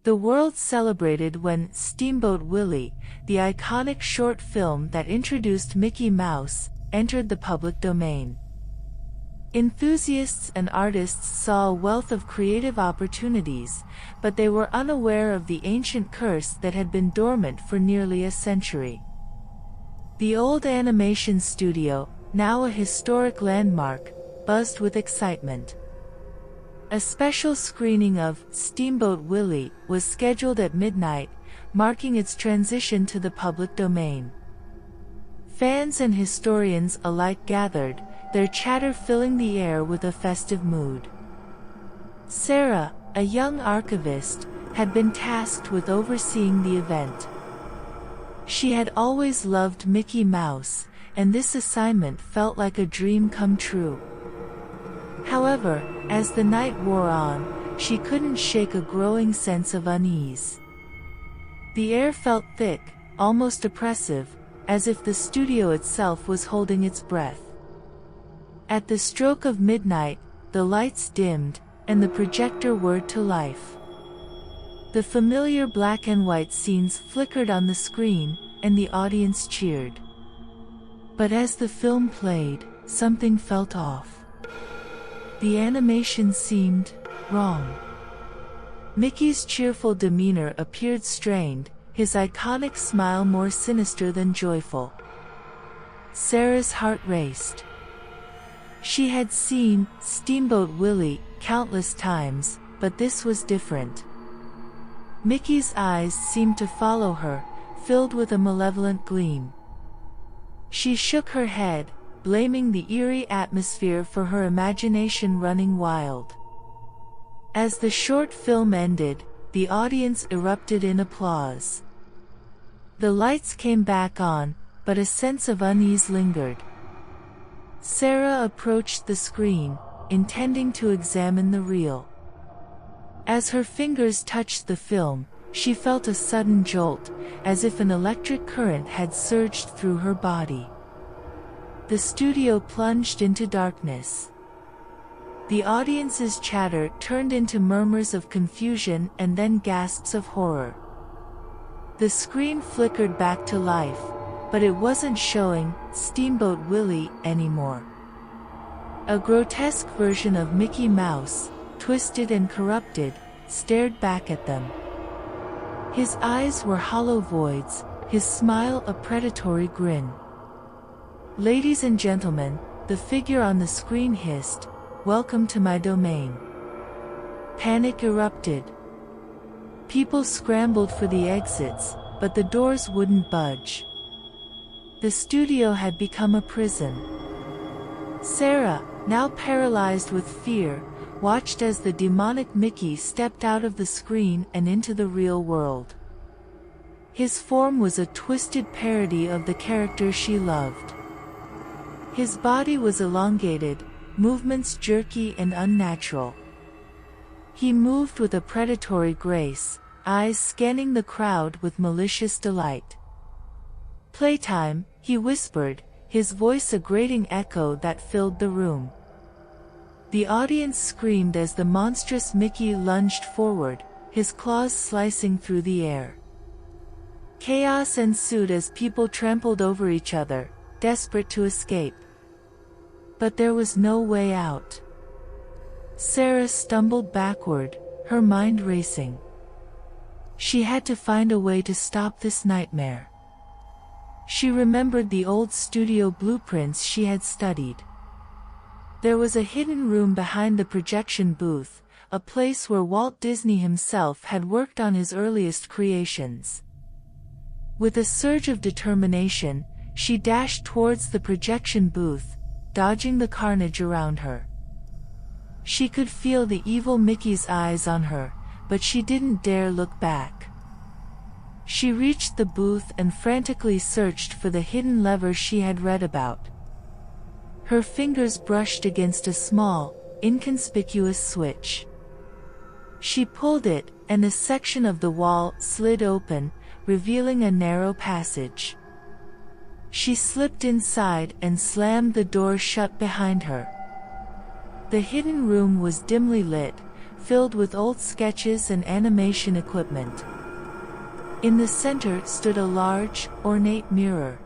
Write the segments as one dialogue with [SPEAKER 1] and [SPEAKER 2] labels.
[SPEAKER 1] The world celebrated when Steamboat Willie, the iconic short film that introduced Mickey Mouse, entered the public domain. Enthusiasts and artists saw a wealth of creative opportunities, but they were unaware of the ancient curse that had been dormant for nearly a century. The old animation studio, now a historic landmark, buzzed with excitement. A special screening of Steamboat Willie was scheduled at midnight, marking its transition to the public domain. Fans and historians alike gathered, their chatter filling the air with a festive mood. Sarah, a young archivist, had been tasked with overseeing the event. She had always loved Mickey Mouse, and this assignment felt like a dream come true. However, as the night wore on, she couldn't shake a growing sense of unease. The air felt thick, almost oppressive, as if the studio itself was holding its breath. At the stroke of midnight, the lights dimmed, and the projector whirred to life. The familiar black and white scenes flickered on the screen, and the audience cheered. But as the film played, something felt off. The animation seemed wrong. Mickey's cheerful demeanor appeared strained, his iconic smile more sinister than joyful. Sarah's heart raced. She had seen Steamboat Willie countless times, but this was different. Mickey's eyes seemed to follow her, filled with a malevolent gleam. She shook her head, blaming the eerie atmosphere for her imagination running wild. As the short film ended, the audience erupted in applause. The lights came back on, but a sense of unease lingered. Sarah approached the screen, intending to examine the reel. As her fingers touched the film, she felt a sudden jolt, as if an electric current had surged through her body. The studio plunged into darkness. The audience's chatter turned into murmurs of confusion and then gasps of horror. The screen flickered back to life, but it wasn't showing Steamboat Willie anymore. A grotesque version of Mickey Mouse, twisted and corrupted, stared back at them. His eyes were hollow voids, his smile a predatory grin. "Ladies and gentlemen," the figure on the screen hissed, "welcome to my domain." Panic erupted. People scrambled for the exits, but the doors wouldn't budge. The studio had become a prison. Sarah, now paralyzed with fear, watched as the demonic Mickey stepped out of the screen and into the real world. His form was a twisted parody of the character she loved. His body was elongated, movements jerky and unnatural. He moved with a predatory grace, eyes scanning the crowd with malicious delight. "Playtime," he whispered, his voice a grating echo that filled the room. The audience screamed as the monstrous Mickey lunged forward, his claws slicing through the air. Chaos ensued as people trampled over each other, desperate to escape. But there was no way out. Sarah stumbled backward, her mind racing. She had to find a way to stop this nightmare. She remembered the old studio blueprints she had studied. There was a hidden room behind the projection booth, a place where Walt Disney himself had worked on his earliest creations. With a surge of determination, she dashed towards the projection booth, dodging the carnage around her. She could feel the evil Mickey's eyes on her, but she didn't dare look back. She reached the booth and frantically searched for the hidden lever she had read about. Her fingers brushed against a small, inconspicuous switch. She pulled it, and a section of the wall slid open, revealing a narrow passage. She slipped inside and slammed the door shut behind her. The hidden room was dimly lit, filled with old sketches and animation equipment. In the center stood a large, ornate mirror.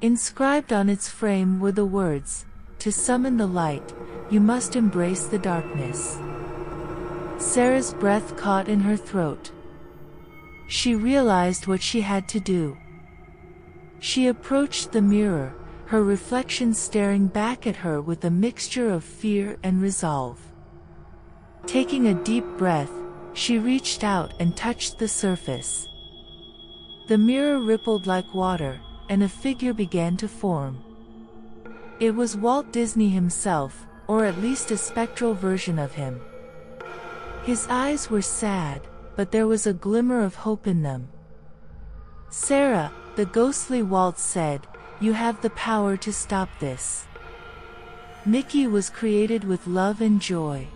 [SPEAKER 1] Inscribed on its frame were the words, "To summon the light, you must embrace the darkness." Sarah's breath caught in her throat. She realized what she had to do. She approached the mirror, her reflection staring back at her with a mixture of fear and resolve. Taking a deep breath, she reached out and touched the surface. The mirror rippled like water, and a figure began to form. It was Walt Disney himself, or at least a spectral version of him. His eyes were sad, but there was a glimmer of hope in them. "Sarah," the ghostly Walt said, "you have the power to stop this. Mickey was created with love and joy.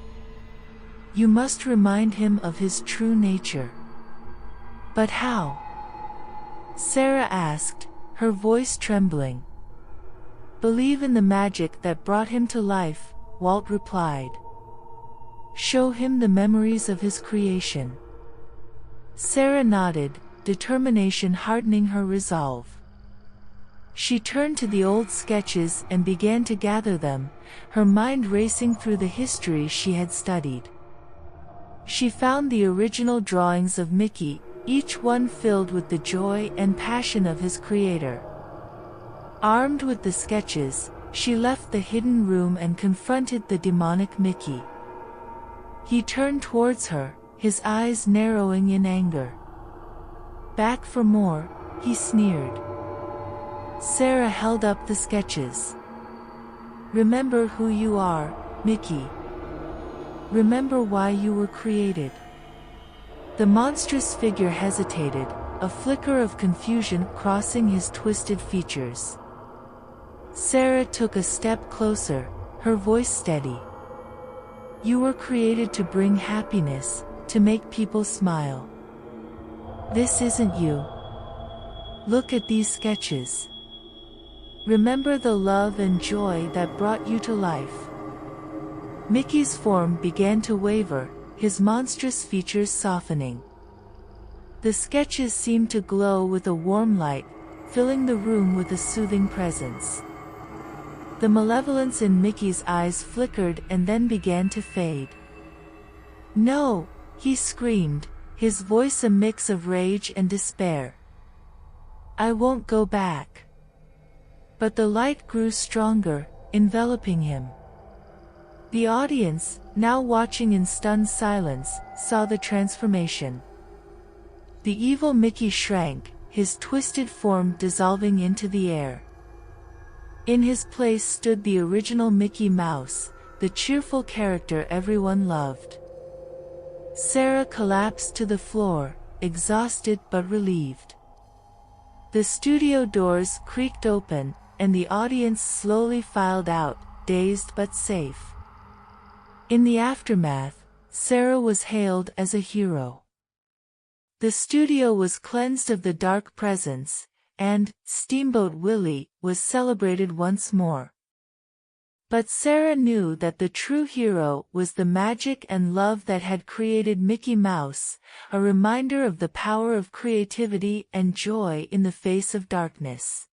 [SPEAKER 1] You must remind him of his true nature." "But how?" Sarah asked, her voice trembling. "Believe in the magic that brought him to life," Walt replied. "Show him the memories of his creation." Sarah nodded, determination hardening her resolve. She turned to the old sketches and began to gather them, her mind racing through the history she had studied. She found the original drawings of Mickey, each one filled with the joy and passion of his creator. Armed with the sketches, she left the hidden room and confronted the demonic Mickey. He turned towards her, his eyes narrowing in anger. "Back for more," he sneered. Sarah held up the sketches. "Remember who you are, Mickey. Remember why you were created." The monstrous figure hesitated, a flicker of confusion crossing his twisted features. Sarah took a step closer, her voice steady. "You were created to bring happiness, to make people smile. This isn't you. Look at these sketches. Remember the love and joy that brought you to life." Mickey's form began to waver, his monstrous features softening. The sketches seemed to glow with a warm light, filling the room with a soothing presence. The malevolence in Mickey's eyes flickered and then began to fade. "No!" he screamed, his voice a mix of rage and despair. "I won't go back." But the light grew stronger, enveloping him. The audience, now watching in stunned silence, saw the transformation. The evil Mickey shrank, his twisted form dissolving into the air. In his place stood the original Mickey Mouse, the cheerful character everyone loved. Sarah collapsed to the floor, exhausted but relieved. The studio doors creaked open, and the audience slowly filed out, dazed but safe. In the aftermath, Sarah was hailed as a hero. The studio was cleansed of the dark presence, and Steamboat Willie was celebrated once more. But Sarah knew that the true hero was the magic and love that had created Mickey Mouse, a reminder of the power of creativity and joy in the face of darkness.